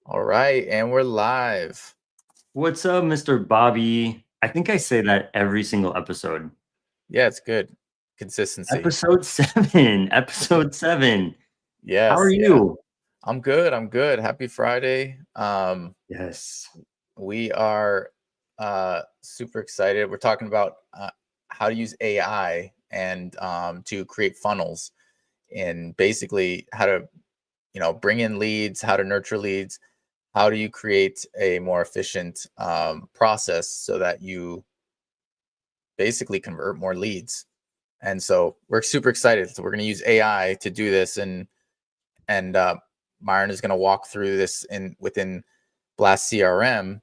All right, and we're live. What's up, Mr. Bobby? I think I say that every single episode. Yeah, it's good. Consistency. Episode 7. Episode 7. How are Yes, yeah. you? I'm good. I'm good. Happy Friday. Yes. We are super excited. We're talking about how to use AI and to create funnels and basically how to, bring in leads, how to nurture leads, how do you create a more efficient process so that you basically convert more leads. And so we're super excited. So we're going to use AI to do this, and Myron is going to walk through this within Blast CRM,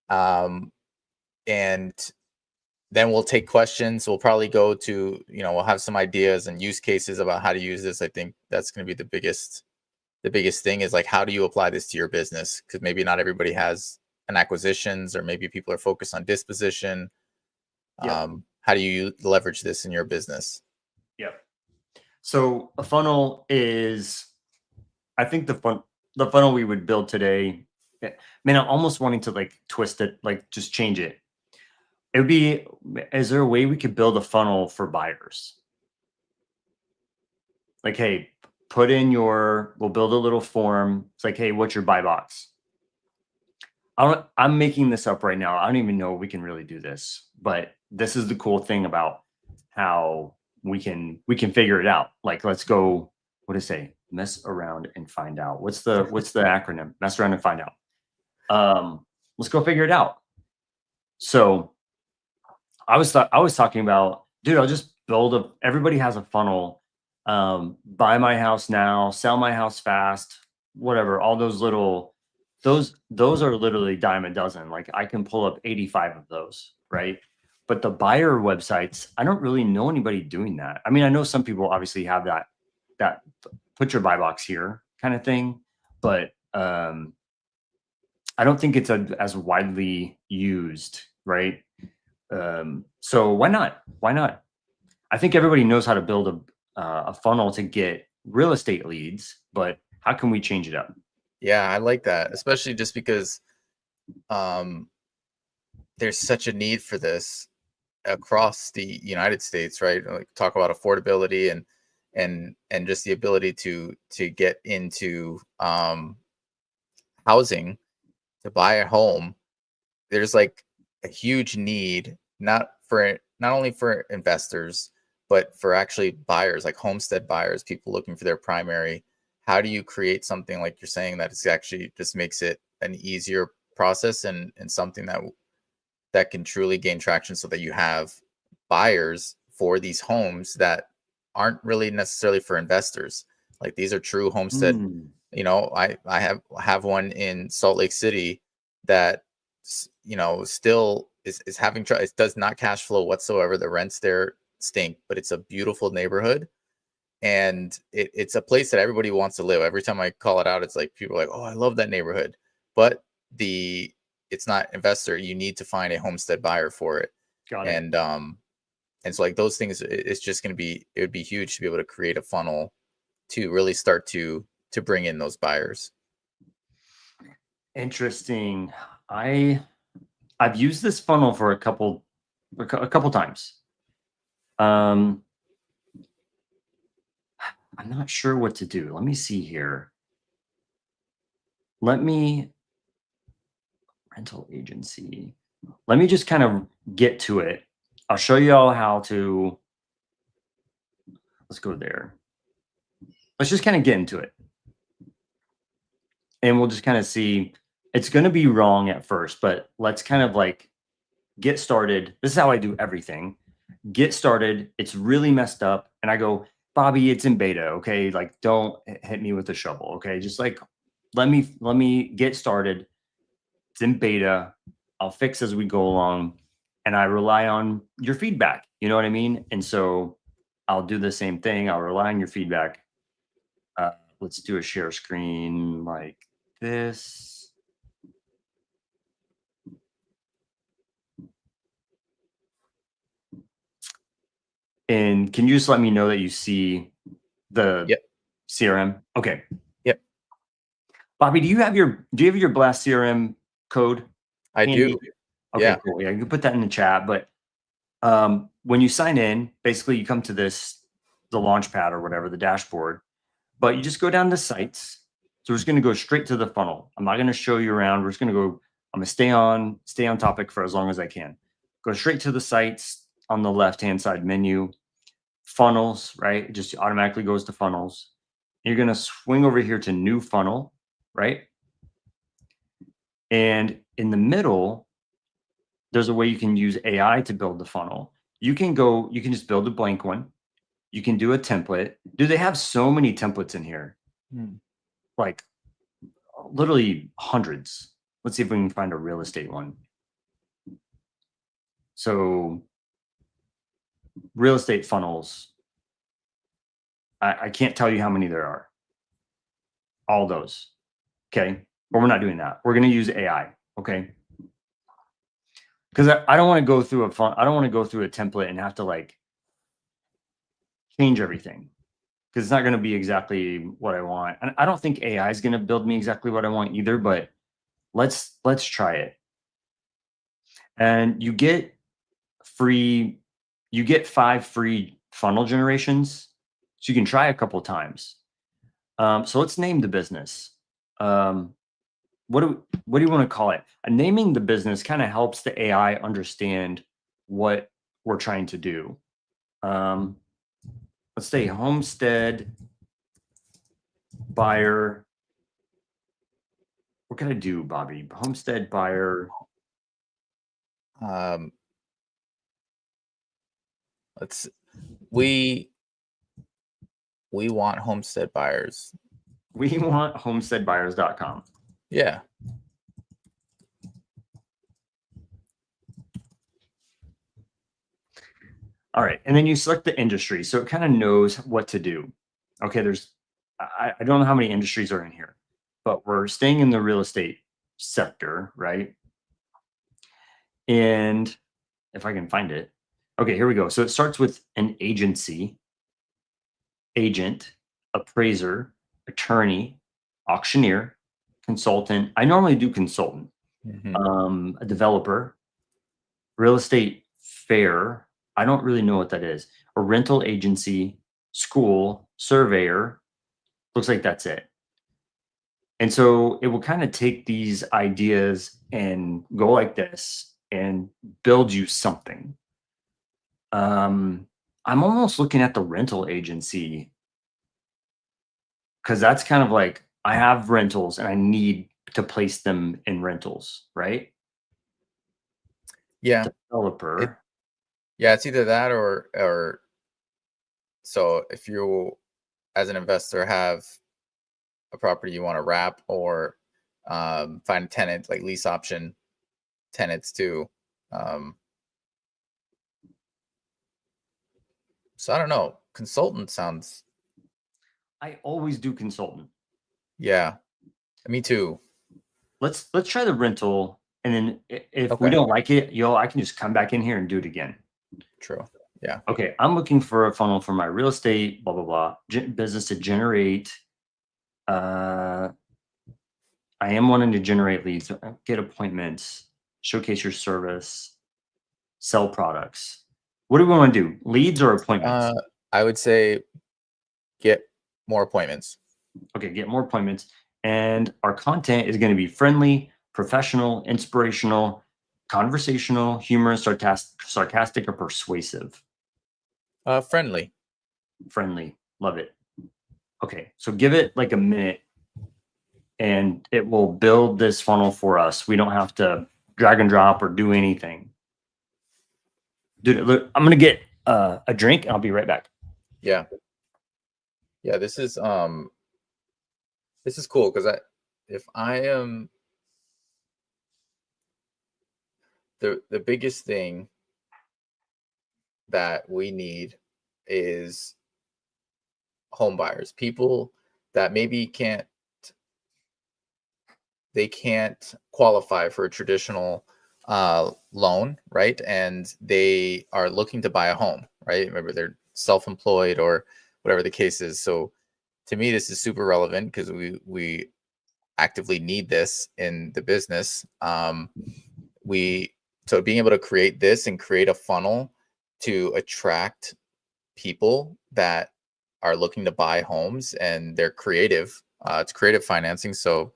and then we'll take questions. We'll probably go to we'll have some ideas and use cases about how to use this. I think that's going to be the biggest thing is like how do you apply this to your business, because maybe not everybody has an acquisitions, or maybe people are focused on disposition. Yep. How do you leverage this in your business? Yep. So a funnel is, I think the funnel we would build today. Man, I'm almost wanting to like twist it, like just change it. It would be, is there a way we could build a funnel for buyers? Like, hey, we'll build a little form. It's like, hey, what's your buy box? I'm making this up right now. I don't even know if we can really do this, but this is the cool thing about how we can figure it out. Like, let's go. What do you say? Mess around and find out. What's the acronym? Mess around and find out. Let's go figure it out. So I was talking about, dude. I'll just build a. Everybody has a funnel. Buy my house now, sell my house fast, whatever. All those little those are literally dime a dozen. Like I can pull up 85 of those, right? But the buyer websites, I don't really know anybody doing that. I mean, I know some people obviously have that put your buy box here kind of thing, but I don't think it's as widely used, right? So why not? Why not? I think everybody knows how to build a funnel to get real estate leads, but how can we change it up? Yeah, I like that, especially just because um, there's such a need for this across the United States, right? Like talk about affordability and just the ability to get into housing, to buy a home. There's like a huge need, not only for investors, but for actually buyers, like homestead buyers, people looking for their primary. How do you create something like you're saying that is actually just makes it an easier process, and something that can truly gain traction so that you have buyers for these homes that aren't really necessarily for investors. Like these are true homestead. Mm, I have one in Salt Lake City that still is having trouble. It does not cash flow whatsoever. The rents there stink, but it's a beautiful neighborhood, and it's a place that everybody wants to live. Every time I call it out, it's like people are like, "Oh, I love that neighborhood," but the it's not investor. You need to find a homestead buyer for it, got it. and so like those things, it's just going to be it would be huge to be able to create a funnel to really start to bring in those buyers. Interesting. I I've used this funnel for a couple times. Um, I'm not sure what to do. Let me see here. Let me rental agency. Let me just kind of get to it. I'll show you all how to. Let's go there. Let's just kind of get into it, and we'll just kind of see. It's going to be wrong at first, but let's kind of like get started. This is how I do everything. Get started. It's really messed up. And I go, Bobby, it's in beta. Okay. Like, don't hit me with a shovel. Okay. Just like, let me get started. It's in beta. I'll fix as we go along. And I rely on your feedback. You know what I mean? And so I'll do the same thing. I'll rely on your feedback. Uh, let's do a share screen like this. And can you just let me know that you see the Yep. CRM? Okay. Yep. Bobby, do you have your Blast CRM code I handy? do. Okay, Yeah. cool. Yeah, you can put that in the chat. But when you sign in, basically you come to the launch pad or whatever, the dashboard, but you just go down to sites. So we're just going to go straight to the funnel. I'm not going to show you around. We're just going to go, I'm going to stay on topic for as long as I can. Go straight to the sites on the left-hand side menu, funnels, right? It just automatically goes to funnels. You're going to swing over here to new funnel, right? And in the middle, there's a way you can use AI to build the funnel. You can just build a blank one. You can do a template. Do they have so many templates in here? Hmm. Like literally hundreds. Let's see if we can find a real estate one. So real estate funnels. I can't tell you how many there are. All those. Okay. But we're not doing that. We're going to use AI. Okay. Because I don't want to go through I don't want to go through a template and have to like change everything, because it's not going to be exactly what I want. And I don't think AI is going to build me exactly what I want either, but let's try it. And you get 5 free funnel generations. So you can try a couple times. So let's name the business. What do you want to call it? Naming the business kind of helps the AI understand what we're trying to do. Let's say homestead buyer. What can I do, Bobby? Homestead buyer. Let's we want homestead buyers. We want homesteadbuyers.com. Yeah. All right. And then you select the industry. So it kind of knows what to do. Okay. I don't know how many industries are in here, but we're staying in the real estate sector, right? And if I can find it. Okay, here we go. So it starts with an agency, agent, appraiser, attorney, auctioneer, consultant. I normally do consultant, a developer, real estate fair. I don't really know what that is. A rental agency, school, surveyor. Looks like that's it. And so it will kind of take these ideas and go like this and build you something. I'm almost looking at the rental agency, because that's kind of like, I have rentals and I need to place them in rentals, right? Yeah. Developer. It's either that or so if you as an investor have a property you want to wrap or find a tenant, like lease option tenants too. So I don't know. Consultant sounds. I always do consultant. Yeah, me too. Let's try the rental, and then if we Okay. don't like it, I can just come back in here and do it again. True. Yeah. Okay, I'm looking for a funnel for my real estate, blah blah blah, business to generate. I am wanting to generate leads, get appointments, showcase your service, sell products. What do we want to do? Leads or appointments? I would say get more appointments. Okay, get more appointments. And our content is going to be friendly, professional, inspirational, conversational, humorous, sarcastic, or persuasive. Friendly. Friendly. Love it. Okay, so give it like a minute and it will build this funnel for us. We don't have to drag and drop or do anything. Dude, look, I'm going to get a drink and I'll be right back. Yeah. Yeah, this is cool because if I am the biggest thing that we need is home buyers, people that maybe can't qualify for a traditional loan, right? And they are looking to buy a home, right? Remember, they're self-employed or whatever the case is. So to me, this is super relevant because actively need this in the business. We so being able to create this and create a funnel to attract people that are looking to buy homes and they're creative. It's creative financing, so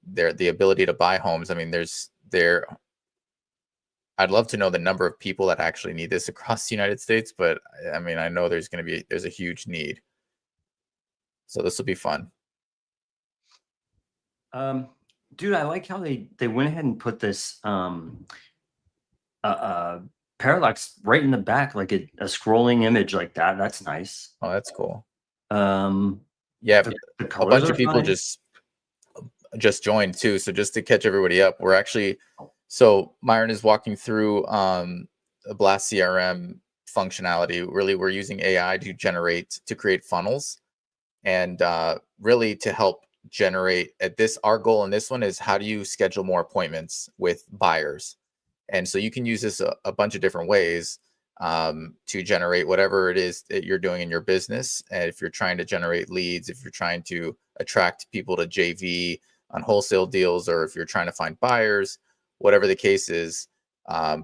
they're the ability to buy homes. I mean, there. I'd love to know the number of people that actually need this across the United States, but I mean, I know there's a huge need. So this will be fun. Dude, I like how they went ahead and put this uh, uh parallax right in the back, like a scrolling image like that. That's nice. Oh, that's cool. Um, Yeah, the a colors bunch of are people fine. just joined too. So just to catch everybody up, we're actually so Myron is walking through a Blast CRM functionality. Really, we're using AI to create funnels and really to help generate at this our goal in this one is how do you schedule more appointments with buyers, and so you can use this a bunch of different ways to generate whatever it is that you're doing in your business. And if you're trying to generate leads, if you're trying to attract people to JV on wholesale deals, or if you're trying to find buyers, whatever the case is,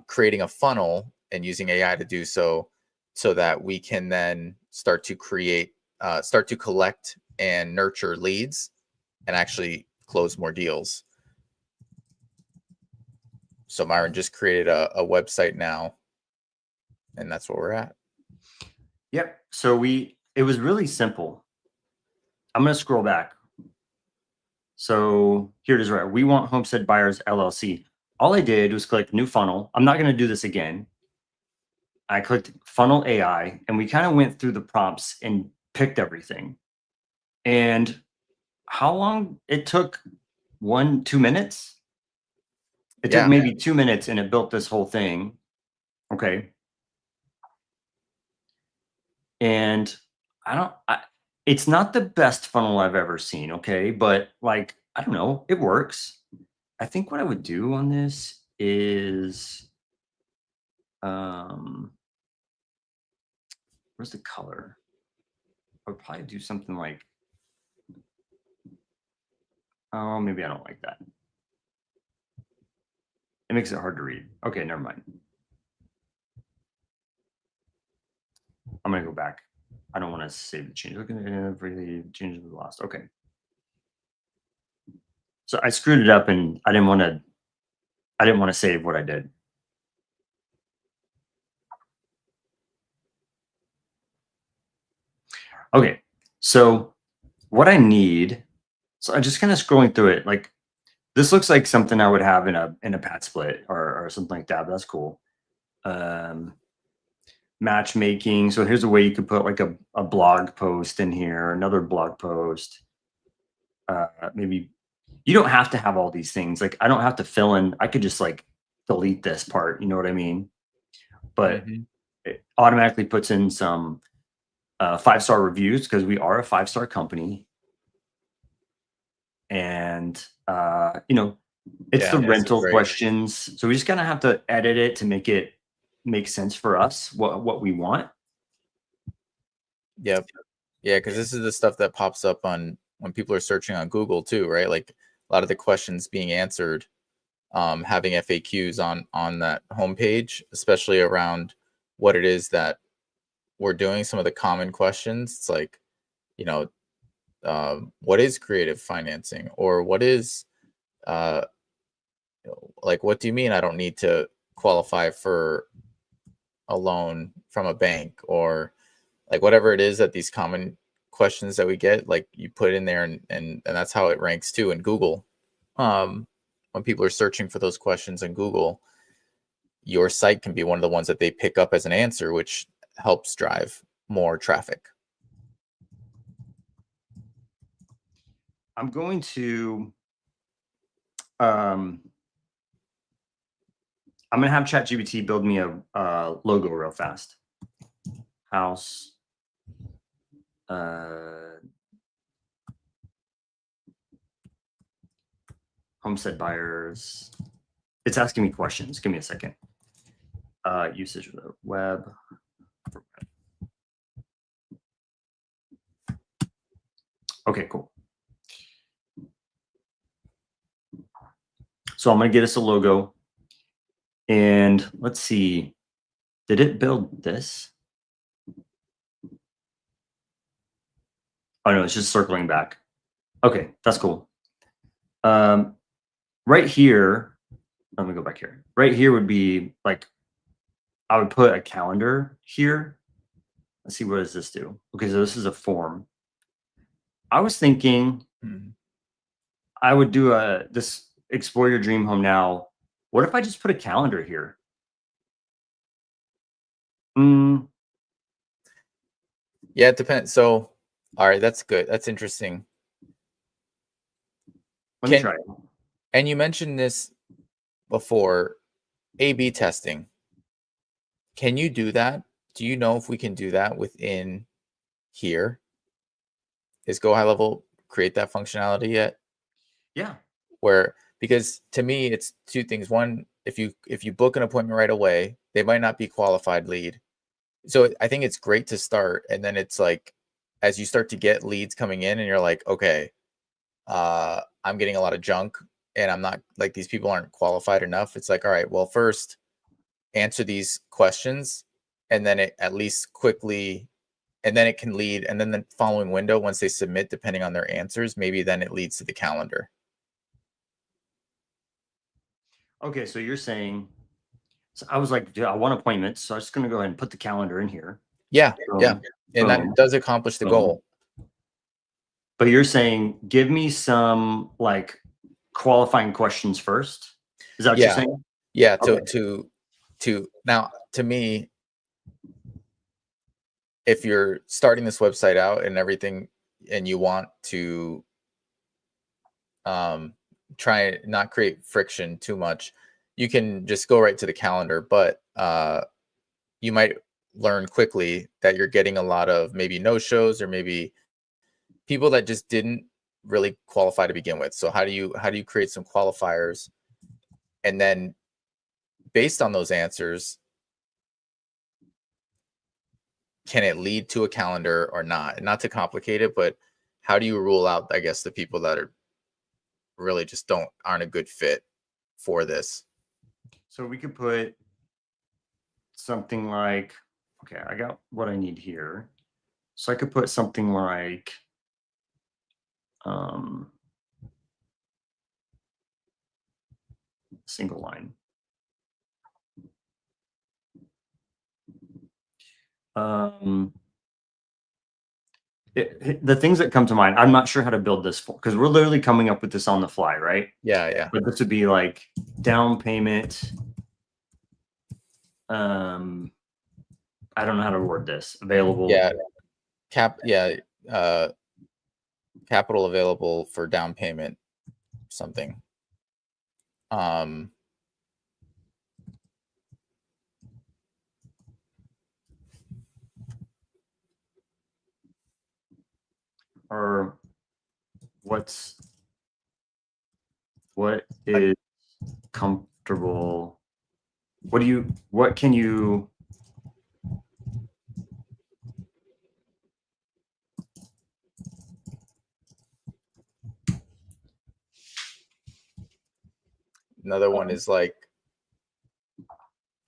creating a funnel and using AI to do so, so that we can then start to collect and nurture leads and actually close more deals. So Myron just created a website now, and that's where we're at. Yep. So it was really simple. I'm going to scroll back. So here it is, right? We want Homestead Buyers LLC. All I did was click new funnel. I'm not going to do this again. I clicked funnel AI and we kind of went through the prompts and picked everything. And how long it took? 2 minutes? It took Yeah, maybe 2 minutes and it built this whole thing. Okay. And it's not the best funnel I've ever seen. Okay. But like, I don't know, it works. I think what I would do on this is, um, where's the color? I would probably do something like, oh, maybe I don't like that. It makes it hard to read. Okay, never mind. I'm gonna go back. I don't want to save the change. Looking at every change of the last. Okay. So I screwed it up and I didn't want to save what I did. Okay. So what I need, so I'm just kind of scrolling through it. Like this looks like something I would have in a pat split or something like that, but that's cool. Matchmaking. So here's a way you could put like a blog post in here, another blog post. Maybe you don't have to have all these things. Like I don't have to fill in. I could just like delete this part. You know what I mean? But hmm it automatically puts in some 5-star reviews because we are a 5-star company. And it's yeah, the this is rental great. questions. So we just kind of have to edit it to make it make sense for us, what we want. Yep, yeah, because this is the stuff that pops up on when people are searching on Google too, right? Like a lot of the questions being answered, having FAQs on that homepage, especially around what it is that we're doing. Some of the common questions, it's like, you know, what is creative financing, or what is uh, like, what do you mean I don't need to qualify for a loan from a bank, or like whatever it is that these common questions that we get, like you put in there, and that's how it ranks too in Google. When people are searching for those questions in Google, your site can be one of the ones that they pick up as an answer, which helps drive more traffic. I'm going to um, I'm gonna have ChatGPT build me a logo real fast. House. Homestead buyers. It's asking me questions. Give me a second. Usage of the web. Okay, cool. So I'm going to get us a logo. And let's see. Did it build this? Oh, no, it's just circling back. Okay, that's cool. Right here, let me go back here. Right here would be like, I would put a calendar here. Let's see, what does this do? Okay, so this is a form. I was thinking Mhm. I would do this explore your dream home now. What if I just put a calendar here? Mm, Yeah, it depends. So, all right, that's good. That's interesting. let me Can try it. and you mentioned this before, A/B testing. Can you do that? Do you know if we can do that within here? Is Go High Level create that functionality yet? Yeah. Where because to me it's two things. One, if you book an appointment right away, they might not be qualified lead. So I think it's great to start, and then it's like as you start to get leads coming in and you're like, okay, I'm getting a lot of junk and I'm not like these people aren't qualified enough. It's like, all right, well, first answer these questions and then it at least quickly and then it can lead and then the following window once they submit depending on their answers maybe then it leads to the calendar. Okay, so you're saying, so I was like, dude, I want appointments, so I'm just gonna go ahead and put the calendar in here. Yeah, yeah, Boom, and that boom, does accomplish the boom. goal. But you're saying, give me some like qualifying questions first. Is that what you're Yeah, saying? yeah, Okay. to now to me if you're starting this website out and everything and you want to um try and not create friction too much, you can just go right to the calendar, but you might learn quickly that you're getting a lot of maybe no shows or maybe people that just didn't really qualify to begin with. So how do you create some qualifiers and then based on those answers can it lead to a calendar or not? Not to complicate it, but how do you rule out, I guess, the people that are really just aren't a good fit for this? So we could put something like, okay, I got what I need here. So I could put something like, um, single line. Um, the things that come to mind, I'm not sure how to build this for because we're literally coming up with this on the fly, right? Yeah, yeah, But this would be like down payment. Um, I don't know how to word this. Available. yeah. Yeah, uh, capital available for down payment, something. Um, Or what's what like is comfortable? What can you another one is like,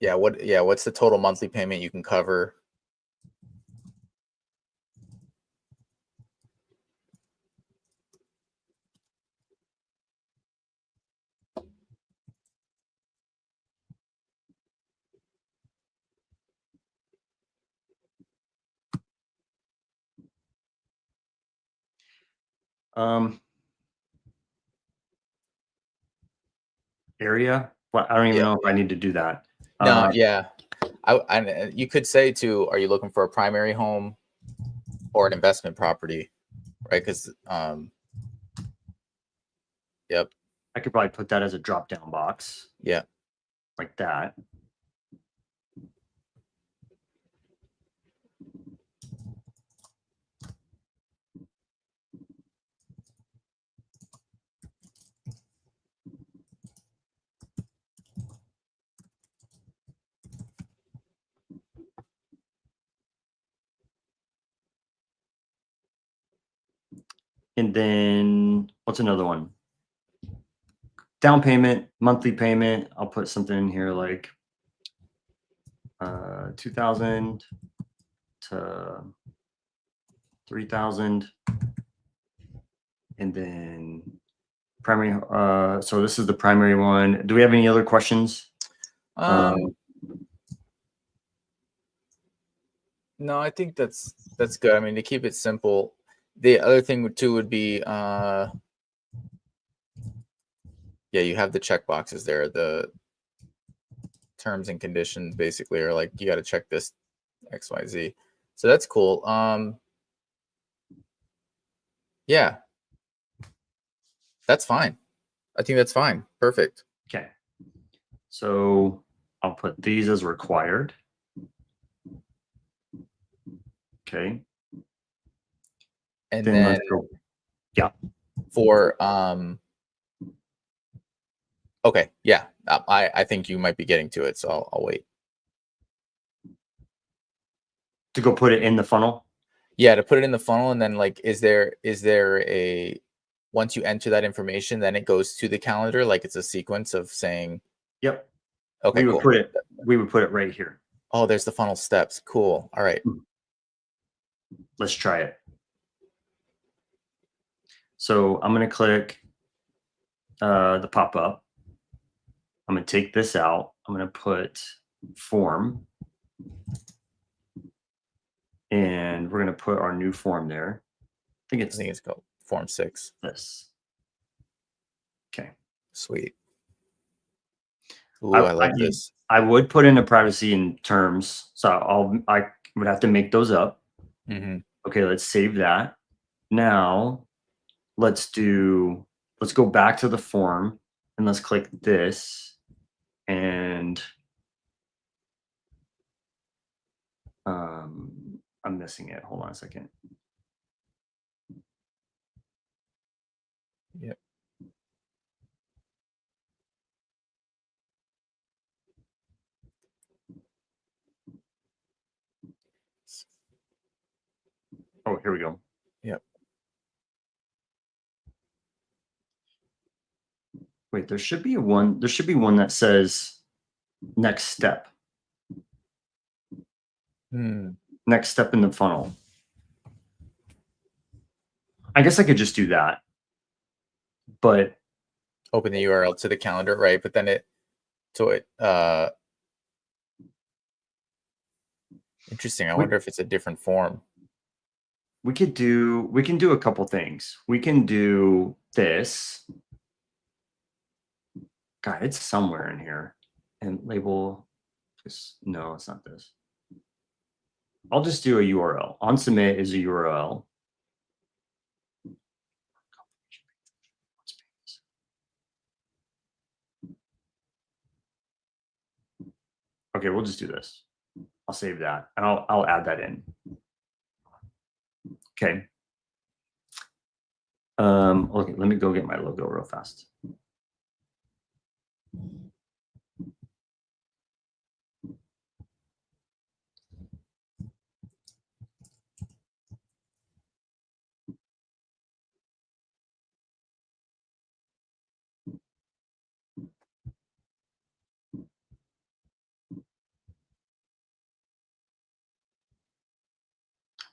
what's the total monthly payment you can cover? um area? Well, I don't even Yeah. know if I need to do that. No, yeah. And you could say too, are you looking for a primary home or an investment property? Right? Because yep, I could probably put that as a drop down box yeah. like that. And then what's another one? down payment, monthly payment. I'll put something in here like 2,000 to 3,000, and then primary. So this is the primary one. Do we have any other questions? No, I think that's good. I mean, to keep it simple, the other thing too would be, yeah, you have the check boxes there. The terms and conditions basically are like, you got to check this XYZ. So that's cool. Yeah, that's fine. I think that's fine. Perfect. Okay. So I'll put these as required. Okay. And then then let's go. Yeah. For okay, yeah, I think you might be getting to it, so I'll wait. To go put it in the funnel. Yeah, to put it in the funnel, and then like, is there a, once you enter that information, then it goes to the calendar, like it's a sequence of saying. Yep. Okay, we would cool. put it right here. Oh, there's the funnel steps. Cool. All right. Let's try it. So I'm going to click the pop-up. I'm going to take this out. I'm going to put form. And we're going to put our new form there. I think it's called form 6. This. Okay. Sweet. Ooh, I love this. I would put in a privacy and terms. So I would have to make those up. Mm-hmm. Okay, let's save that. Now let's go back to the form and let's click this, and I'm missing it. Hold on a second. Yep. Oh, here we go. Yep. Wait, there should be one that says next step. Next step in the funnel. I guess I could just do that. But open the URL to the calendar, right? But then interesting. I wonder if it's a different form. We can do a couple things. We can do this. God, it's somewhere in here. And label this. No, it's not this. I'll just do a URL. On submit is a URL. Okay, we'll just do this. I'll save that and I'll add that in. Okay. Okay, let me go get my logo real fast.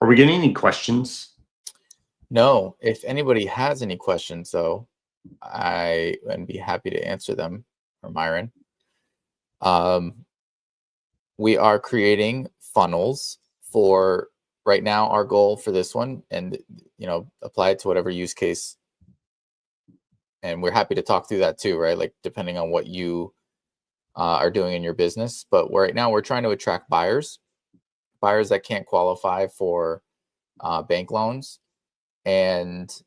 Are we getting any questions? No. If anybody has any questions, though, I would be happy to answer them, or Myron. We are creating funnels for right now. Our goal for this one, and apply it to whatever use case. And we're happy to talk through that too, right? Like depending on what you are doing in your business. But right now we're trying to attract buyers that can't qualify for bank loans, and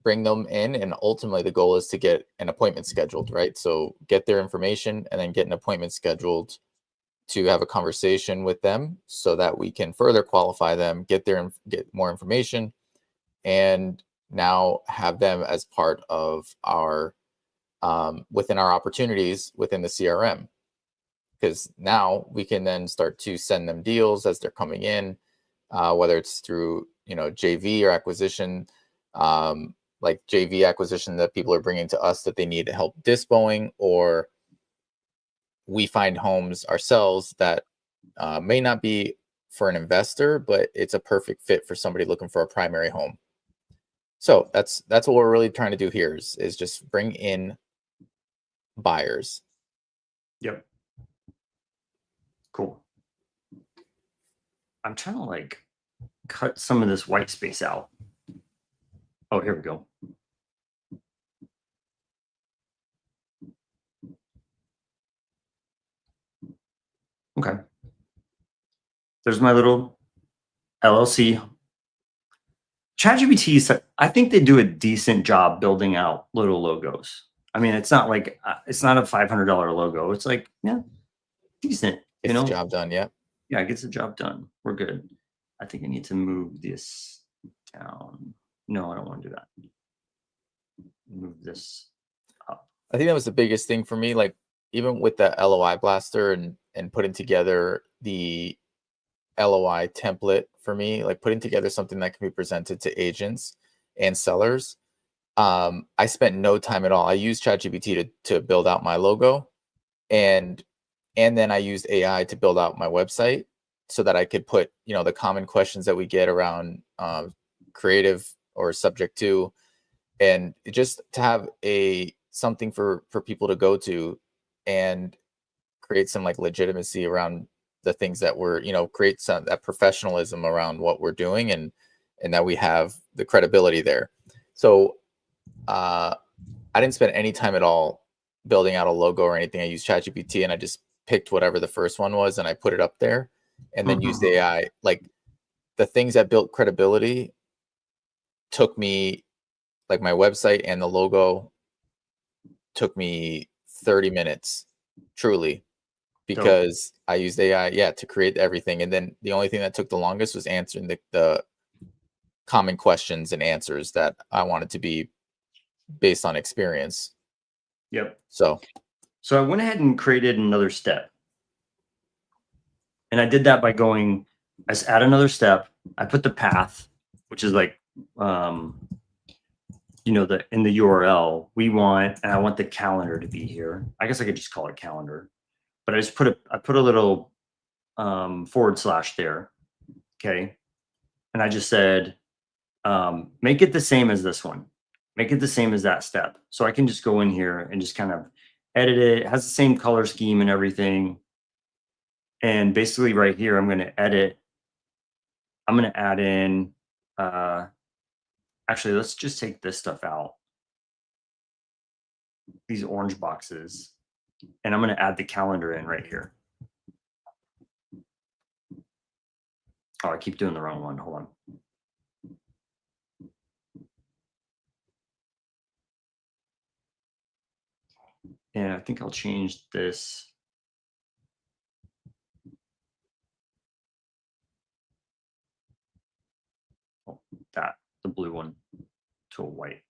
bring them in. And ultimately the goal is to get an appointment scheduled, right? So get their information and then get an appointment scheduled to have a conversation with them so that we can further qualify them, get more information, and now have them as part of our within our opportunities within the CRM. Because now we can then start to send them deals as they're coming in, whether it's through JV or acquisition. like JV acquisition that people are bringing to us that they need help dispoing, or we find homes ourselves that may not be for an investor, but it's a perfect fit for somebody looking for a primary home. So that's what we're really trying to do here is just bring in buyers. Yep. Cool. I'm trying to like cut some of this white space out. Oh, here we go. Okay. There's my little LLC. ChatGPT, I think they do a decent job building out little logos. I mean, it's not like it's not a $500 logo. It's like, yeah, decent, Gets the job done. Yeah. Yeah, it gets the job done. We're good. I think I need to move this down. No, I don't want to do that. Move this up. I think that was the biggest thing for me. Like even with the LOI blaster and putting together the LOI template for me, like putting together something that can be presented to agents and sellers. I spent no time at all. I used ChatGPT to build out my logo, and then I used AI to build out my website so that I could put, the common questions that we get around creative or subject to, and just to have something for people to go to and create some like legitimacy around the things that we're, create some that professionalism around what we're doing, and that we have the credibility there. So I didn't spend any time at all building out a logo or anything. I used ChatGPT and I just picked whatever the first one was and I put it up there, and then used AI. Like the things that built credibility took me, like my website and the logo took me 30 minutes, truly, because I used AI, to create everything. And then the only thing that took the longest was answering the common questions and answers that I wanted to be based on experience. Yep. So I went ahead and created another step. And I did that by going, I just add another step. I put the path, which is like, in the URL, and I want the calendar to be here. I guess I could just call it calendar, but I put a little / there. Okay. And I just said, make it the same as this one. Make it the same as that step. So I can just go in here and just kind of edit it. It has the same color scheme and everything. And basically right here, I'm going to edit. I'm going to add in, actually, let's just take this stuff out. These orange boxes. And I'm going to add the calendar in right here. Oh, I keep doing the wrong one. Hold on. And I think I'll change this. Oh, the blue one to a white.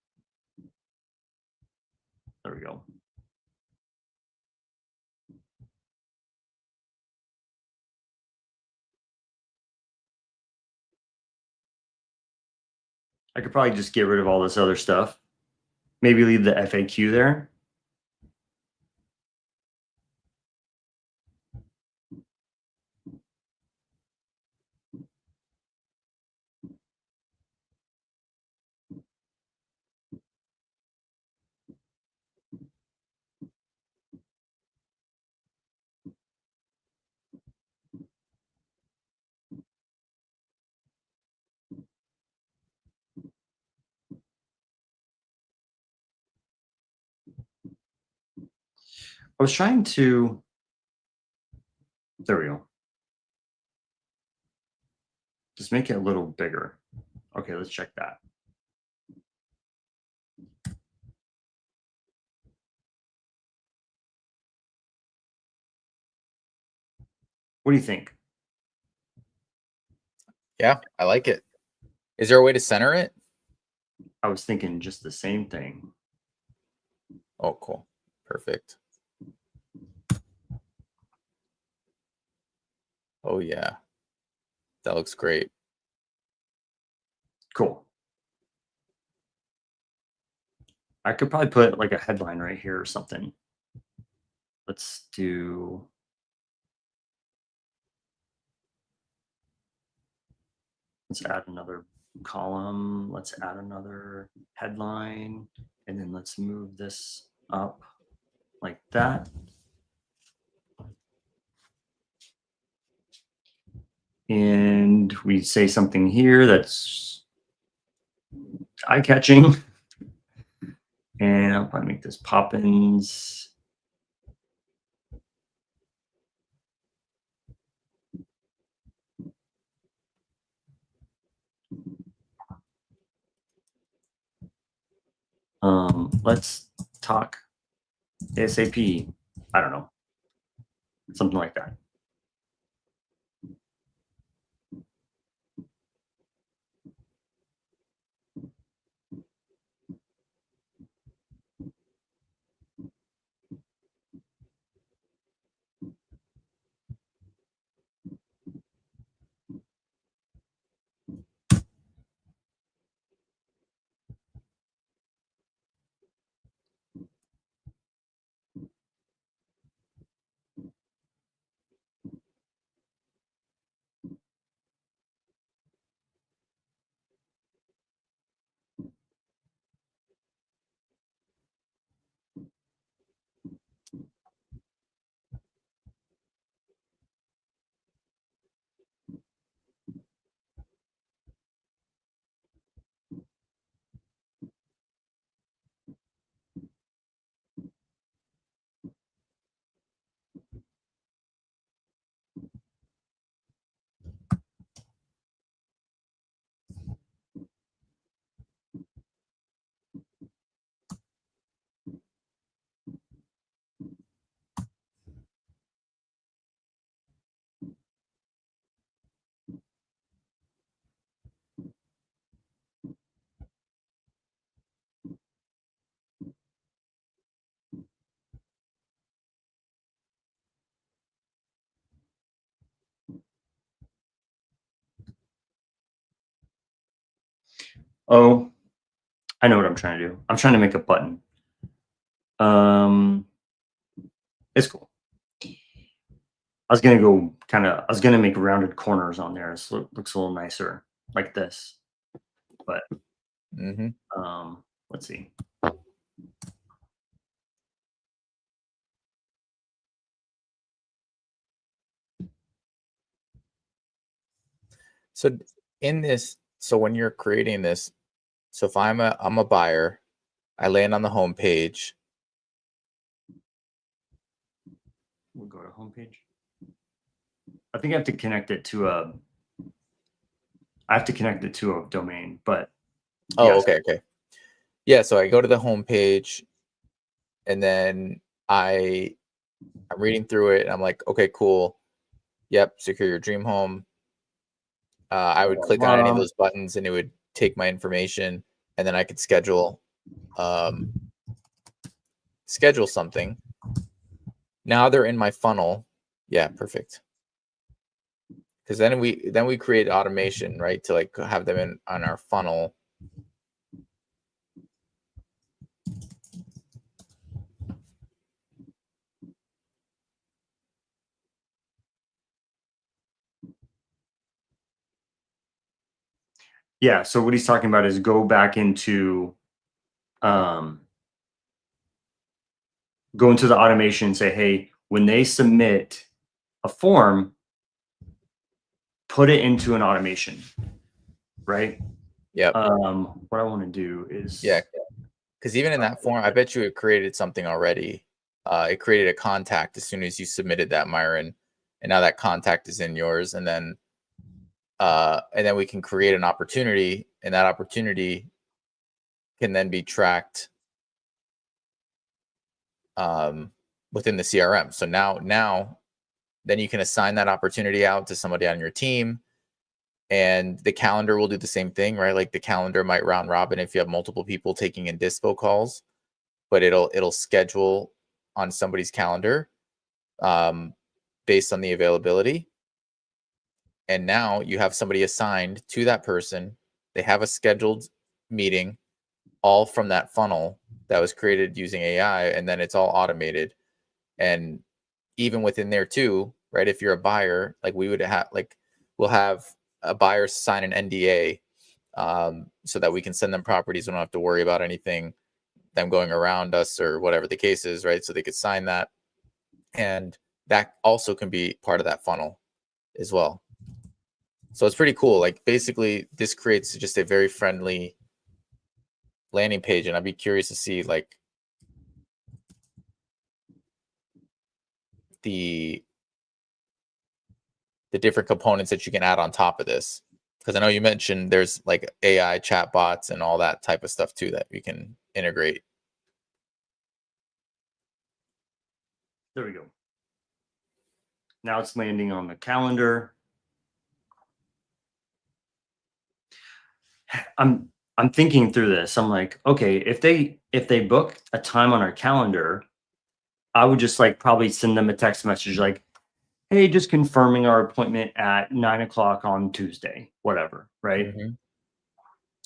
There we go. I could probably just get rid of all this other stuff. Maybe leave the FAQ there. I was trying to, there we go. Just make it a little bigger. Okay, let's check that. What do you think? yeah, I like it. Is there a way to center it? I was thinking just the same thing. Oh, cool. Perfect. Oh, yeah. That looks great. Cool. I could probably put like a headline right here or something. Let's add another column. Let's add another headline, and then let's move this up like that. And we say something here that's eye-catching. And I'll probably make this Poppins. Let's talk ASAP. I don't know, something like that. Oh, I know what I'm trying to do. I'm trying to make a button. It's cool. I was gonna make rounded corners on there, so it looks a little nicer like this. But let's see. So so when you're creating this, so if I'm a buyer, I land on the home page. We'll go to homepage. I think I have to connect it to a domain, but Oh, yes. Okay. Yeah, so I go to the home page, and then I'm reading through it, and I'm like, okay, cool. Yep, secure your dream home. I would click on any of those buttons, and it would take my information, and then I could schedule something. Now they're in my funnel. Yeah, perfect. Because then we create automation, right, to like have them on our funnel. Yeah, so what he's talking about is go into the automation and say, hey, when they submit a form, put it into an automation, right? Yeah. What I want to do is because even in that form, I bet you it created something already. It created a contact as soon as you submitted that, Myron, and now that contact is in yours, and then we can create an opportunity, and that opportunity can then be tracked within the CRM. So now then you can assign that opportunity out to somebody on your team, and the calendar will do the same thing, right? Like the calendar might round robin if you have multiple people taking in dispo calls, but it'll schedule on somebody's calendar based on the availability. And now you have somebody assigned to that person. They have a scheduled meeting, all from that funnel that was created using AI, and then it's all automated. And even within there too, right? If you're a buyer, like we would have, like we'll have a buyer sign an NDA, so that we can send them properties. We don't have to worry about anything, them going around us or whatever the case is, right? So they could sign that, and that also can be part of that funnel as well. So it's pretty cool. Like basically, this creates just a very friendly landing page, and I'd be curious to see like the different components that you can add on top of this. Because I know you mentioned there's like AI chatbots and all that type of stuff too that we can integrate. There we go. Now it's landing on the calendar. I'm thinking through this. I'm like, okay, if they book a time on our calendar, I would just like probably send them a text message like, hey, just confirming our appointment at 9 o'clock on Tuesday, whatever, right? Mhm.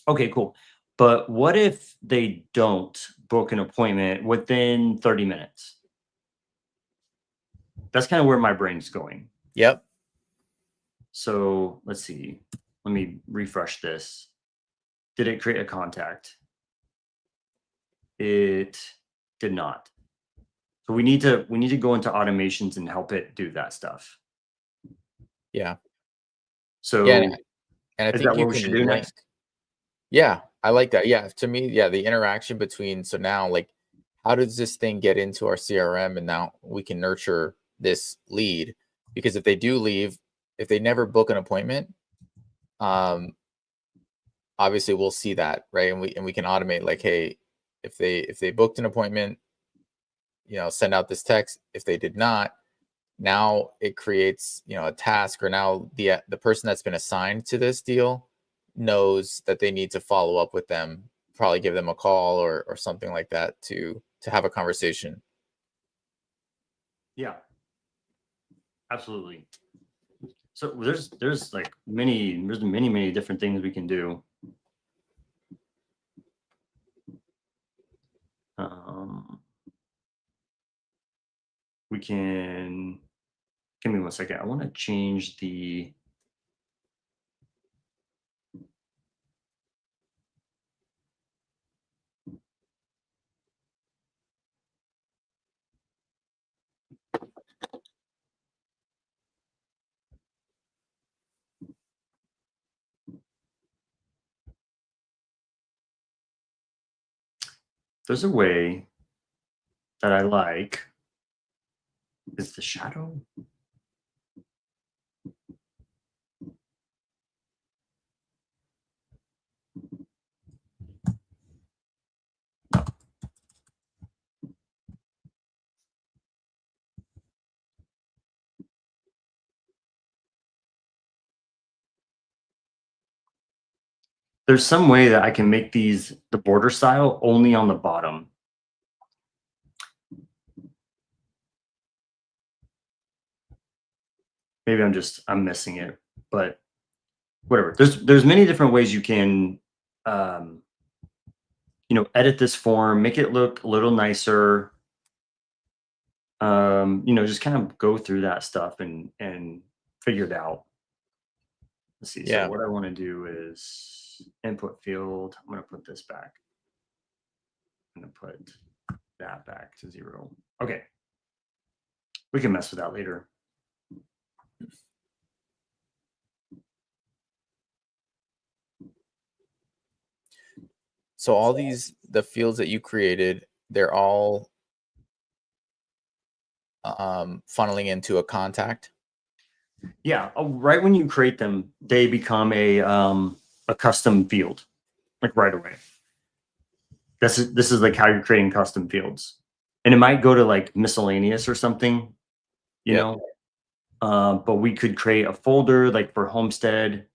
Okay, cool. But what if they don't book an appointment within 30 minutes? That's kind of where my brain's going. Yep. So let's see. Let me refresh this. Did it create a contact? It did not. So we need to go into automations and help it do that stuff. Yeah. Yeah. So And I is think that you what we can should do link. next? Yeah, I like that. Yeah, to me, yeah, the interaction between, so now like how does this thing get into our CRM, and now we can nurture this lead, because if they do leave, if they never book an appointment, um obviously we'll see that, right? And we can automate like, hey, if they booked an appointment, send out this text. If they did not, now it creates, a task, or now the person that's been assigned to this deal knows that they need to follow up with them, probably give them a call or something like that to have a conversation. Yeah, absolutely. So there's like many different things we can do. Um, we can give me 1 second. I want to change the there's a way that I like is the shadow. There's some way that I can make the border style only on the bottom. Maybe I'm missing it, but whatever. There's many different ways you can um, edit this form, make it look a little nicer. Just kind of go through that stuff and figure it out. Let's see. So Yeah. what I want to do is input field. I'm going to put this back. I'm going to put that back to 0. Okay. We can mess with that later. So all the fields that you created, they're all funneling into a contact. Yeah. Right when you create them, they become a custom field, like right away. This is like how you're creating custom fields, and it might go to like miscellaneous or something, you Yep. know. But we could create a folder like for homestead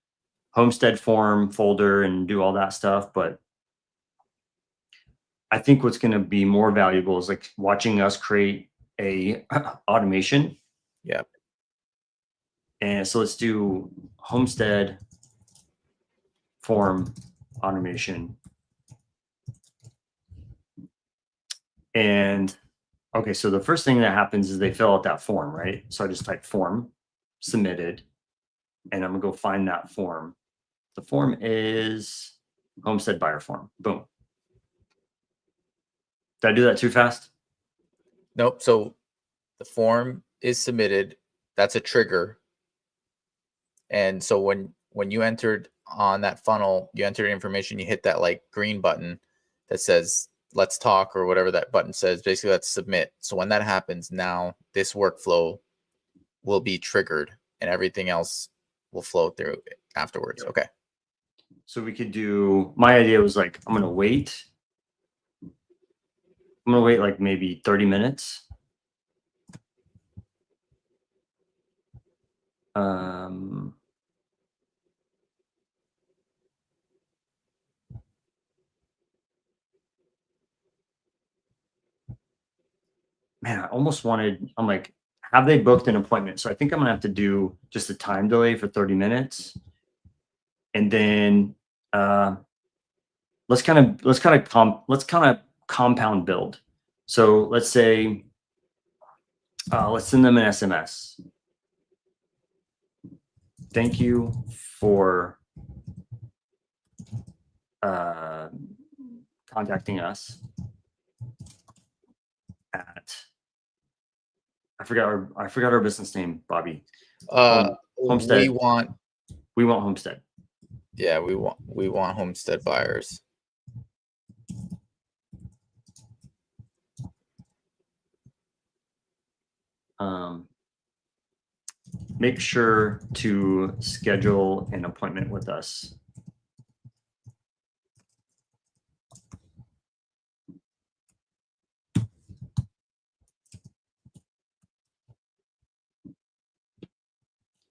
form folder and do all that stuff. But I think what's going to be more valuable is like watching us create a automation. Yep. And so let's do homestead form automation. And okay, so the first thing that happens is they fill out that form, right? So I just type form submitted, and I'm gonna go find that form. The form is homestead buyer form. Boom. Did I do that too fast? Nope. So the form is submitted. That's a trigger. And so when you entered on that funnel, you entered information, you hit that like green button that says let's talk or whatever that button says. Basically, that's submit. So when that happens, now this workflow will be triggered and everything else will flow through afterwards. Okay. So we could do, my idea was like, I'm gonna wait like maybe 30 minutes. Man, I almost wanted, I'm like, have they booked an appointment? So I think I'm gonna have to do just a time delay for 30 minutes. And then let's kind of compound build. So let's say let's send them an SMS. Thank you for contacting us at, I forgot our business name, Bobby. Homestead. We want Homestead. Yeah, we want homestead buyers. Make sure to schedule an appointment with us.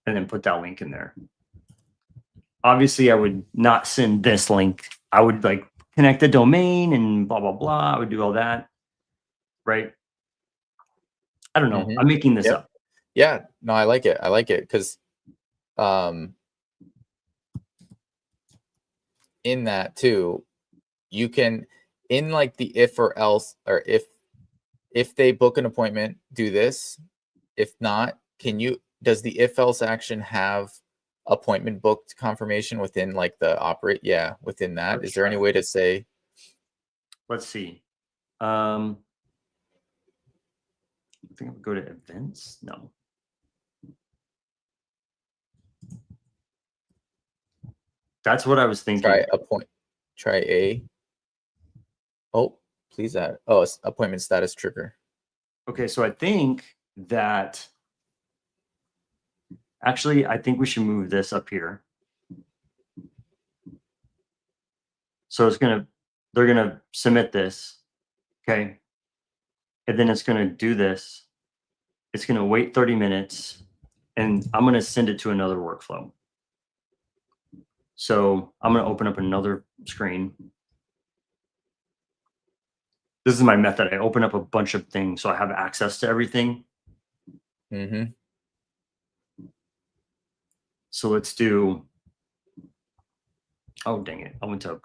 And then put that link in there. Obviously, I would not send this link. I would like connect the domain and blah, blah, blah. I would do all that. Right. I don't know. Mm-hmm. I'm making this up. Yeah. No, I like it. I like it because in that too, you can, in like the if or else, or if they book an appointment, do this. If not, does the if else action have appointment booked confirmation within like the operate? Yeah, within that. Is there any way to say? Let's see. I think I would go to events. No. That's what I was thinking. Try A. Oh, please add. Oh, it's appointment status trigger. Okay, so I think that actually, I think we should move this up here. So they're gonna submit this, okay? And then it's gonna do this. It's gonna wait 30 minutes, and I'm gonna send it to another workflow. So I'm gonna open up another screen. This is my method. I open up a bunch of things so I have access to everything. Mm-hmm. So let's do, oh, dang it. I went to,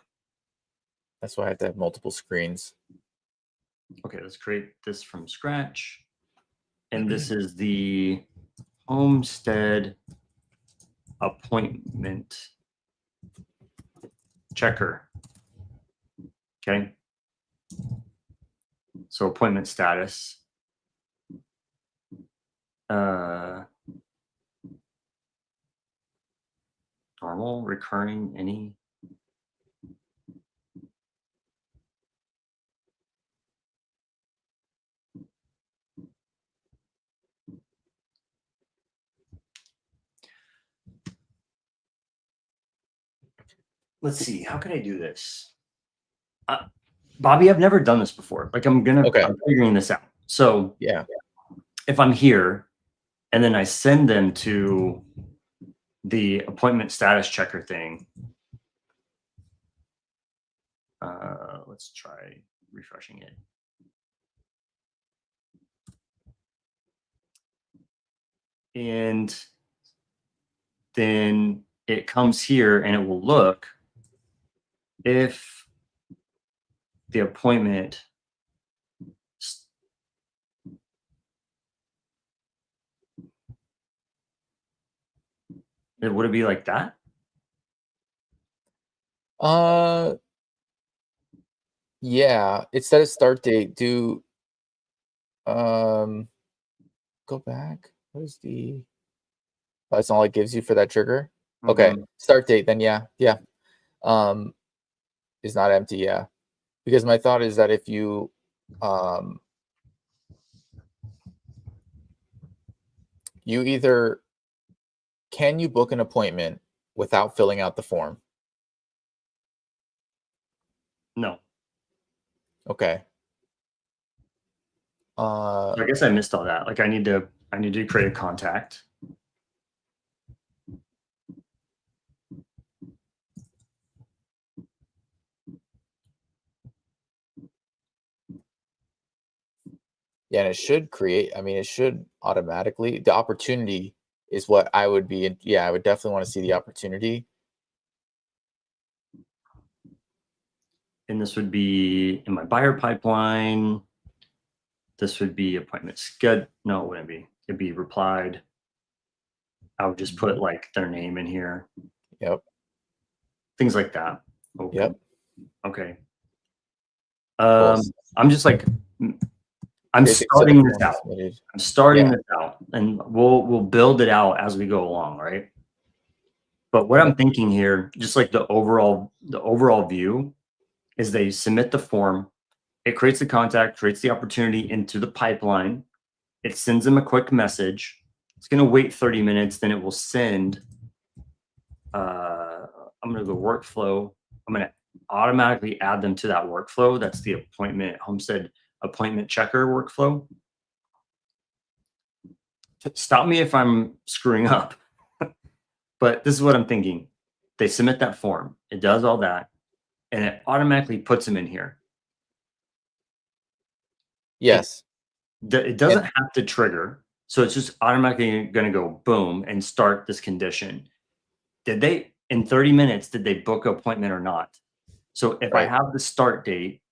That's why I have to have multiple screens. okay, let's create this from scratch. And this is the homestead appointment checker. Okay. So appointment status. Normal, recurring, any. Let's see, how can I do this? Bobby, I've never done this before. Like I'm figuring this out. So yeah, if I'm here and then I send them to the appointment status checker thing, let's try refreshing it. And then it comes here and it will look if the appointment Would it be like that? Yeah. Instead of start date, do go back. What is the that's all it gives you for that trigger? Okay. Mhm. Start date, then yeah. Yeah. Um is not empty, yeah. Because my thought is that if you um you either can you book an appointment without filling out the form? No. Okay. Uh So I guess I missed all that. Like I need to create a contact. yeah, and it should create, I mean, it should automatically. The opportunity is what I would be in, yeah, I would definitely want to see the opportunity. And this would be in my buyer pipeline. This would be appointment sched. No, it wouldn't be. It'd be replied. I would just put Mhm. like their name in here, Yep. things like that. Yep. Open. Okay. Cool. I'm just like I'm Basic set of starting this form is out. submitted. I'm starting Yeah. this out, and we'll build it out as we go along, right? But what I'm Yep. thinking here, just like the overall view, is they submit the form, it creates the contact, creates the opportunity into the pipeline. It sends them a quick message. It's going to wait 30 minutes. Then it will send. I'm going to go workflow. I'm going to automatically add them to that workflow. That's the appointment homestead appointment checker workflow. Stop me if I'm screwing up, but this is what I'm thinking. They submit that form. It does all that, and it automatically puts them in here. It Yes. it And doesn't have to trigger, so it's just automatically going to go boom and start this condition. Did they in 30 minutes? Did they book an appointment or not? So if I right. have the start date,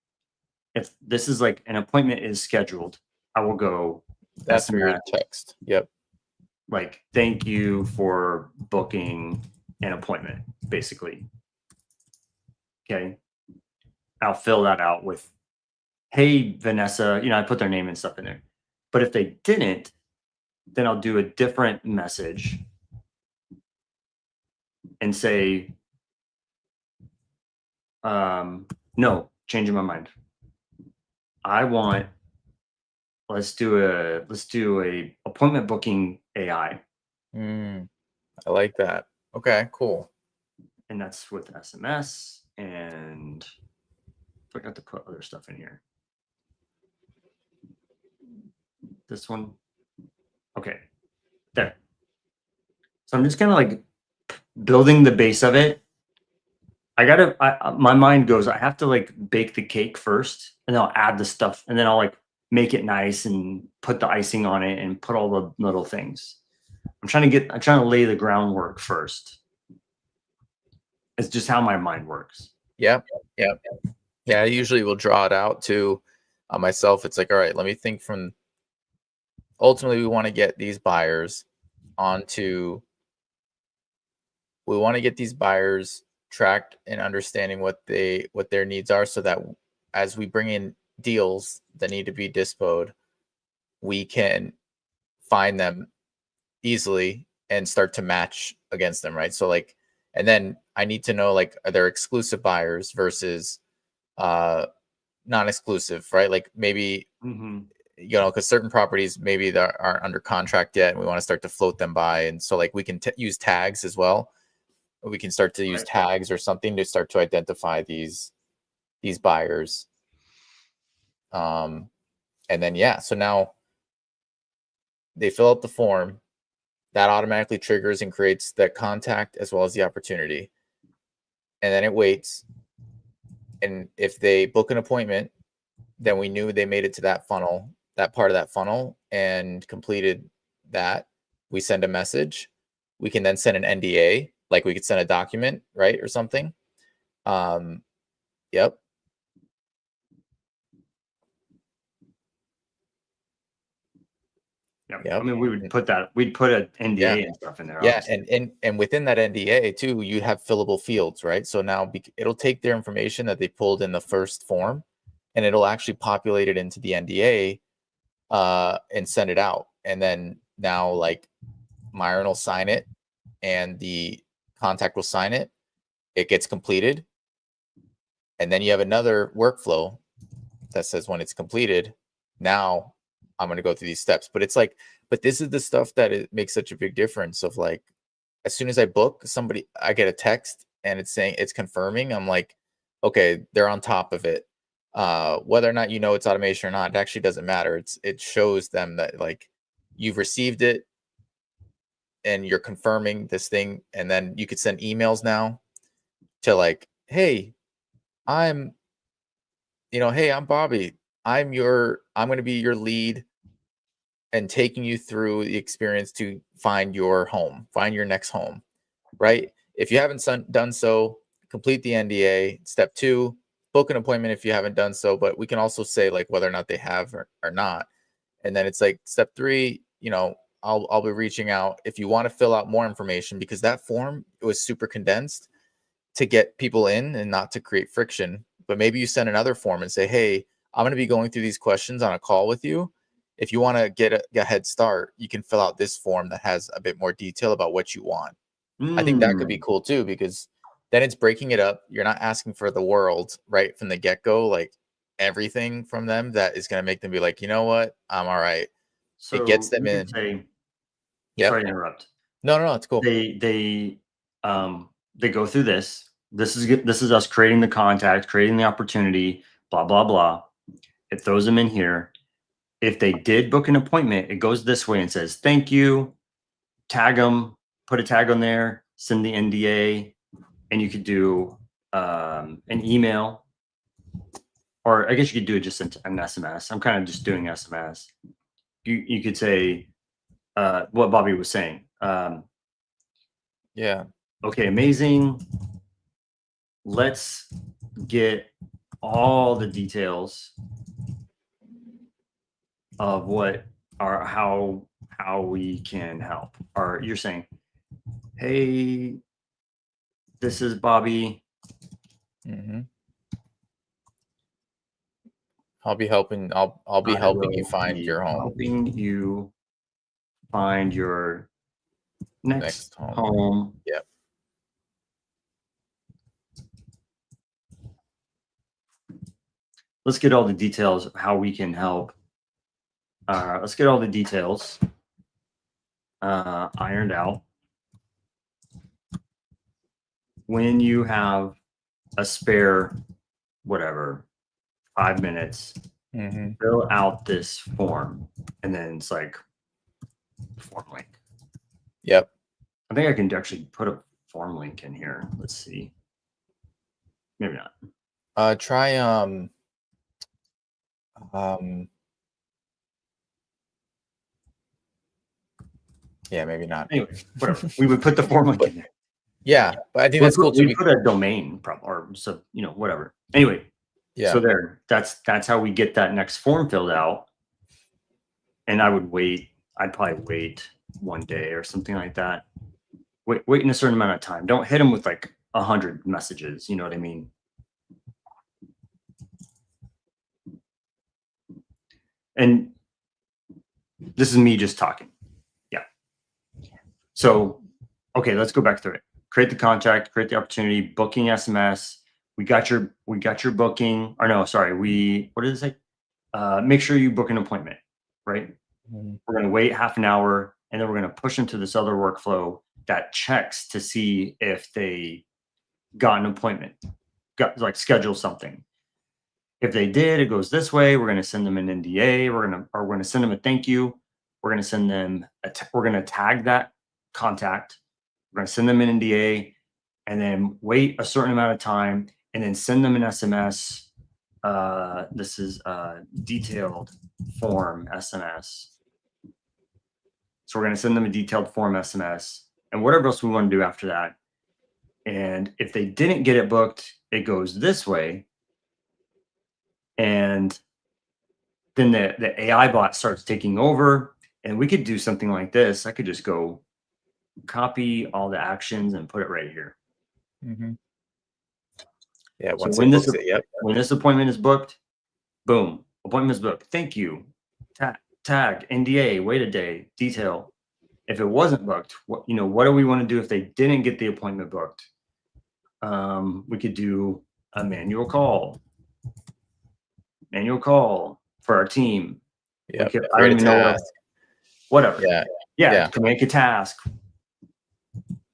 if this is like an appointment is scheduled, I will go That's for your SMS text. Yep. like thank you for booking an appointment, basically. Okay. I'll fill that out with, hey, Vanessa, I put their name and stuff in there. But if they didn't, then I'll do a different message and say, no, changing my mind. I want, let's do a appointment booking AI. Mm, I like that. Okay, cool. And that's with SMS and forgot to put other stuff in here. This one. Okay. There. So I'm just kind of like building the base of it. My mind goes, I have to like bake the cake first and then I'll add the stuff and then I'll like make it nice and put the icing on it and put all the little things. I'm trying to lay the groundwork first. It's just how my mind works. Yep. Yep. Yeah, I usually will draw it out to myself. It's like, all right, let me think from ultimately we want to get these buyers onto we want to get these buyers tracked and understanding what their needs are so that as we bring in deals that need to be dispoed, we can find them easily and start to match against them, right? So like and then I need to know like are there exclusive buyers versus uh non-exclusive, right? Like maybe Mm-hmm. because certain properties maybe that aren't under contract yet and we want to start to float them by, and so like we can use tags as well. We can start to use Right. tags or something to start to identify these buyers. um and then yeah, so now they fill out the form that automatically triggers and creates the contact as well as the opportunity, and then it waits, and if they book an appointment then we knew they made it to that funnel, that part of that funnel, and completed that. We send a message. We can then send an NDA, like we could send a document, right, or something. Um, yep. Yep. I Yep. mean, we'd put an Yeah. NDA and stuff in there, Yeah, obviously. and within that NDA too, you have fillable fields, right? So now it'll take their information that they pulled in the first form, and it'll actually populate it into the NDA, and send it out. And then now, like, Myron will sign it, and the contact will sign it. It gets completed, and then you have another workflow that says when it's completed, now I'm going to go through these steps. But it's like, but this is the stuff that it makes such a big difference. Of like, as soon as I book somebody, I get a text and it's saying it's confirming. I'm like, okay, they're on top of it. Whether or not you know it's automation or not, it actually doesn't matter. It shows them that like you've received it and you're confirming this thing, and then you could send emails now to like, hey, I'm hey, I'm Bobby. I'm going to be your lead and taking you through the experience to find your home, find your next home, right? If you haven't done so, complete the NDA. Step 2, book an appointment if you haven't done so, but we can also say like whether or not they have or not. And then it's like step 3, I'll be reaching out if you want to fill out more information, because that form, it was super condensed to get people in and not to create friction. But maybe you send another form and say, hey, I'm going to be going through these questions on a call with you. If you want to get a head start, you can fill out this form that has a bit more detail about what you want. I think that could be Mm. cool too, because then it's breaking it up. You're not asking for the world right from the get-go, like everything from them that is going to make them be like, you know what, I'm all right. It gets So them you could in. say, sorry Yep. to interrupt. No, it's cool. They go through this. This is us creating the contact, creating the opportunity, blah blah blah. It throws them in here. If they did book an appointment, it goes this way and says thank you. Tag them, put a tag on there, send the NDA, and you could do an email, or I guess you could do it just an SMS. I'm kind of just doing SMS. You could say what Bobby was saying. Yeah. Okay, amazing. Let's get all the details of what are how we can help. Or you're saying, hey, this is Bobby. hmm I'll be helping. I'll be I helping you will find be your home, helping you find your next next home. home. Yep. Let's get all the details of how we can help. Let's get all the details ironed out. When you have a spare, whatever, 5 minutes, hmm fill out this form. And then it's like, form link. Yep. I think I can actually put a form link in here. Let's see. Maybe not. Try um yeah, maybe not. Anyway, whatever. We would put the form link in there. Yeah, but I think We that's cool too. put a domain or so, whatever. Anyway, Yeah. so that's how we get that next form filled out. And I'd probably wait 1 day or something like that. Wait in a certain amount of time. Don't hit them with like 100 messages. You know what I mean? And this is me just talking. Yeah. So, okay, let's go back through it. Create the contact, create the opportunity, booking SMS. We got your booking. Or no, sorry. What did it say? Make sure you book an appointment, right? Mhm. We're going to wait half an hour, and then we're going to push into this other workflow that checks to see if they got an appointment, got like schedule something. If they did, it goes this way. We're going to send them an NDA. We're going to send them a thank you. We're going to send them we're going to tag that contact. We're going to send them an NDA, and then wait a certain amount of time, and then send them an SMS. This is a detailed form SMS. So we're going to send them a detailed form SMS and whatever else we want to do after that. And if they didn't get it booked, it goes this way. And then the AI bot starts taking over. And we could do something like this. I could just go copy all the actions and put it right here. Mm-hmm. Yeah, So once it books it, yep. when this appointment is booked, boom, appointment is booked. Thank you. Tag, NDA, wait a day, detail. If it wasn't booked, what do we want to do if they didn't get the appointment booked? We could do a manual call for our team. Yeah, I don't even know whatever. Yeah. To make a task.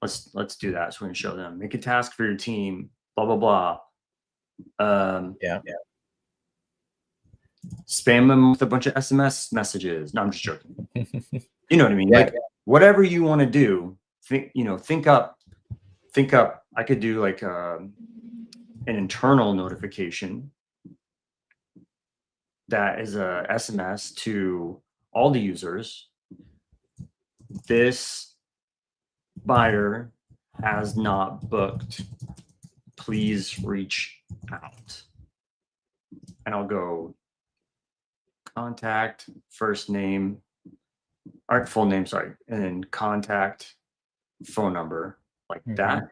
Let's do that. So we're gonna show them. Make a task for your team. Blah blah blah. Yeah. Spam them with a bunch of SMS messages. No, I'm just joking. You know what I mean? Yeah. Like whatever you want to do. Think up. I could do like an internal notification that is a SMS to all the users. This buyer has not booked. Please reach out. And I'll go contact, first name, or full name, sorry, and then contact, phone number, like that.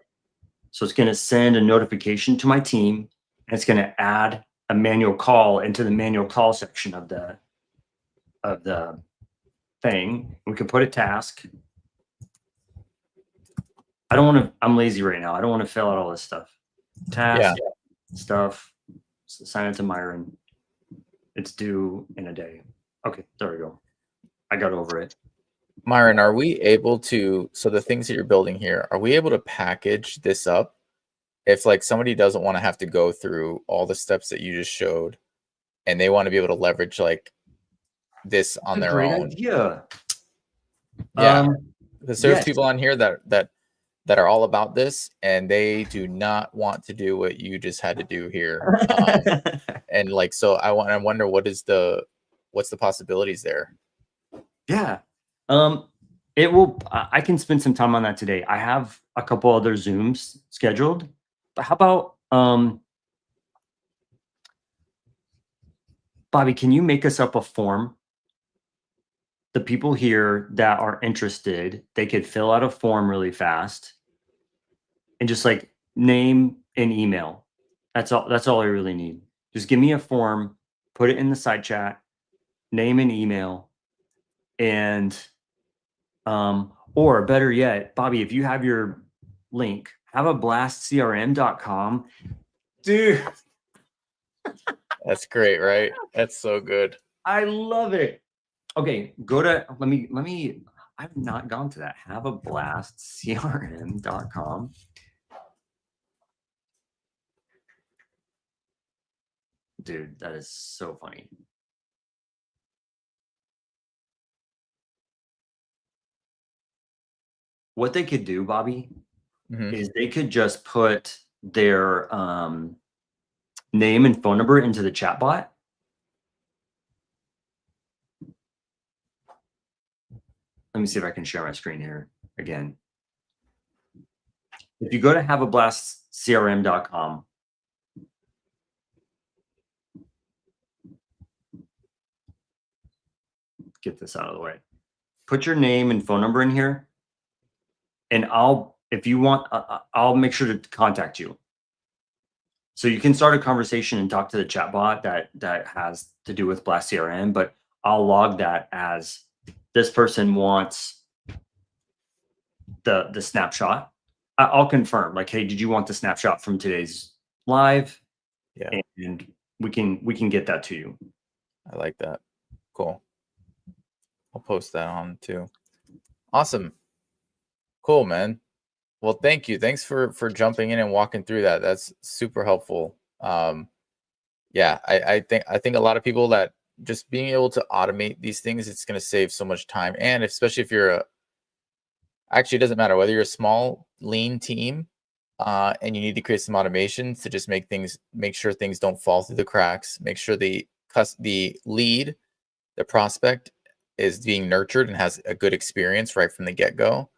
So it's going to send a notification to my team, and it's going to add a manual call into the manual call section of the thing. We can put a task. I'm lazy right now. I don't want to fill out all this stuff. Task, stuff, assign it to Myron. It's due in a day. Okay, there we go. I got over it. Myron, are we able to, so the things that you're building here, are we able to package this up? If like somebody doesn't want to have to go through all the steps that you just showed and they want to be able to leverage like this on their own. Idea. Yeah. Because there's people on here that are all about this and they do not want to do what you just had to do here. And like, so I wonder what's the possibilities there? Yeah. It will, I can spend some time on that today. I have a couple other Zooms scheduled, but how about, Bobby, can you make us up a form? The people here that are interested, they could fill out a form really fast and just like name and email. That's all I really need. Just give me a form, put it in the side chat, name and email, and or better yet, Bobby, if you have your link, have a blastcrm.com. Dude. That's great, right? That's so good. I love it. Okay, let me I've not gone to that. Have a blastcrm.com. Dude, that is so funny. What they could do, Bobby, is they could just put their name and phone number into the chat bot. Let me see if I can share my screen here again. If you go to haveablastcrm.com, get this out of the way. Put your name and phone number in here, and if you want, I'll make sure to contact you. So you can start a conversation and talk to the chat bot that has to do with Blast CRM, but I'll log that as this person wants the snapshot. I'll confirm, like, hey, did you want the snapshot from today's live? Yeah. And we can get that to you. I like that. Cool. I'll post that on too. Awesome. Cool, man. Well, thank you. Thanks for jumping in and walking through that. That's super helpful. Yeah, I think a lot of people that just being able to automate these things, it's going to save so much time. And especially if you're actually, it doesn't matter whether you're a small, lean team and you need to create some automations to just make sure things don't fall through the cracks, make sure the lead, the prospect is being nurtured and has a good experience right from the get-go.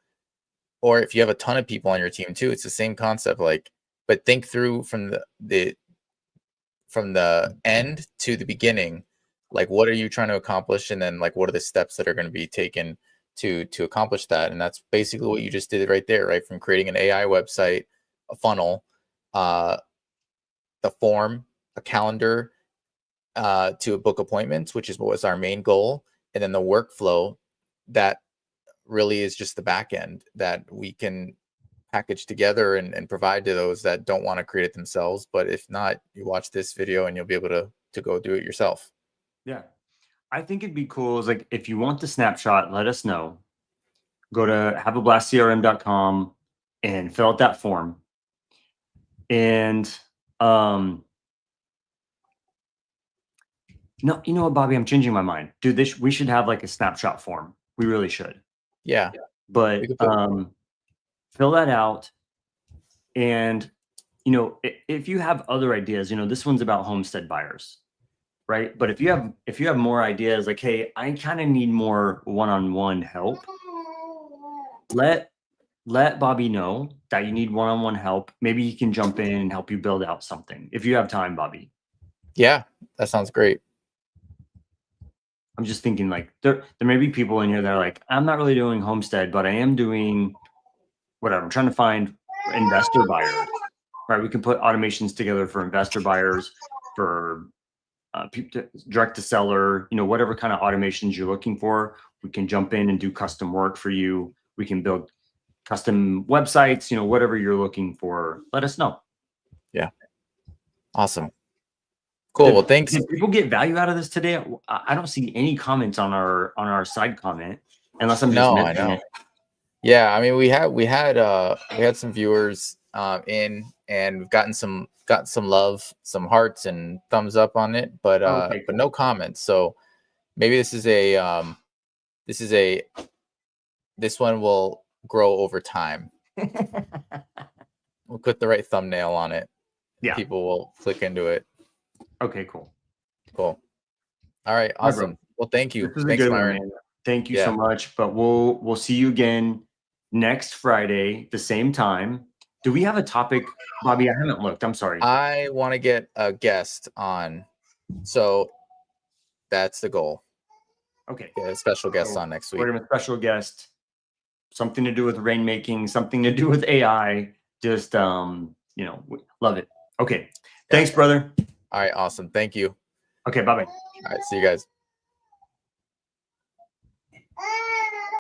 Or if you have a ton of people on your team too, it's the same concept, like, but think through from the end to the beginning like what are you trying to accomplish, and then like what are the steps that are going to be taken to accomplish that. And that's basically what you just did right there, right? From creating an AI website, a funnel, uh, the form, a calendar, to book appointments, which is what was our main goal, and then the workflow that really is just the back end that we can package together and provide to those that don't want to create it themselves. But if not, you watch this video and you'll be able to go do it yourself. Yeah. I think it'd be cool is like if you want the snapshot, let us know. Go to haveablastcrm.com and fill out that form. And no, you know what, Bobby, I'm changing my mind. Dude, we should have like a snapshot form. We really should. Yeah, we But could put, fill that out. And if you have other ideas, this one's about homestead buyers, right? But if you have more ideas, like, hey, I kind of need more one-on-one help, let Bobby know that you need one-on-one help. Maybe he can jump in and help you build out something if you have time, Bobby. yeah, that sounds great. I'm just thinking like there may be people in here that are like, I'm not really doing homestead, but I am doing whatever. I'm trying to find investor buyers, right? We can put automations together for investor buyers, for direct to seller, whatever kind of automations you're looking for. We can jump in and do custom work for you. We can build custom websites, whatever you're looking for, let us know. Yeah. Awesome. Cool. Well, thanks. Did people get value out of this today? I don't see any comments on our side comment, unless I'm just missing it. Yeah, I mean, we had some viewers in, and we've gotten some love, some hearts and thumbs up on it, but Okay, but cool. no comments. So maybe this one will grow over time. We'll put the right thumbnail on it. Yeah. People will click into it. Okay, cool. Cool. All right, awesome. Well, thank you. This is Thanks, a good Myron. one, man. Thank you so much. But we'll see you again next Friday, the same time. Do we have a topic, Bobby? I haven't looked. I'm sorry. I want to get a guest on, so that's the goal. Okay. Get a special guest on next week. We're gonna have a special guest, something to do with rainmaking, something to do with AI. Just love it. Okay. Thanks, brother. All right, awesome. Thank you. Okay, bye-bye. All right, see you guys.